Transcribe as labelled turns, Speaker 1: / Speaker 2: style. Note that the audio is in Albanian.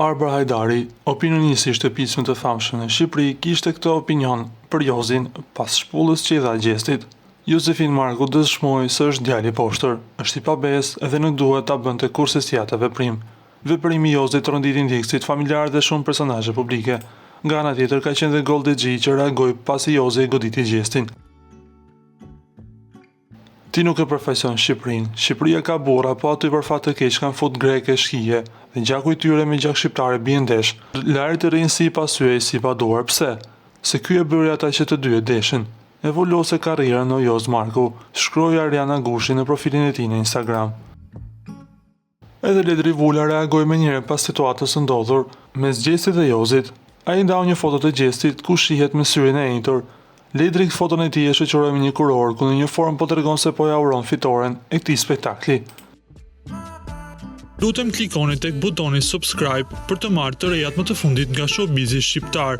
Speaker 1: Arber Hajdari, opinionist i shtëpisë të famshme në Shqipëri, kishte këtë opinion për Jozin pas shpullës që i dha gjestit. Josefin Marku dëshmoi se është djalë i poshtër, është i pabesë dhe nuk duhet ta bënte kurrë si atë veprim. Veprimi i Jozit rënditi ndjekësit familjarë dhe shumë personazhe publike. Nga ana tjetër ka qenë dhe Goldi Xhi që reagoi pasi Jozi goditi gjestin. Ti nuk e përfaqëson Shqipërinë. Shqipëria ka burra, po aty për fat të keq kanë fut greke shkije dhe gjaku i tyre me gjak shqiptare bien ndesh. Lari të rinë si pasyej si pa duar. Pse? Se ky e bëri ata që të dy e deshin. Evolose karrierën në Joz Marku, shkroi Ariana Gushi në profilin e tij në Instagram. Edhe Ledri Vula reagoi menjëherë pas situatës së ndodhur mes gjestit dhe Jozit. Ai ndau një foto të gjestit ku shihet me syrin e enjtur. Ledri foton e tij e shoqëroi me një kuror ku në një formë po tregon se po ja uron fitoren e këtij spektakli.
Speaker 2: Lutem klikoni tek butoni subscribe për të marrë të rejat më të fundit nga showbizi shqiptar.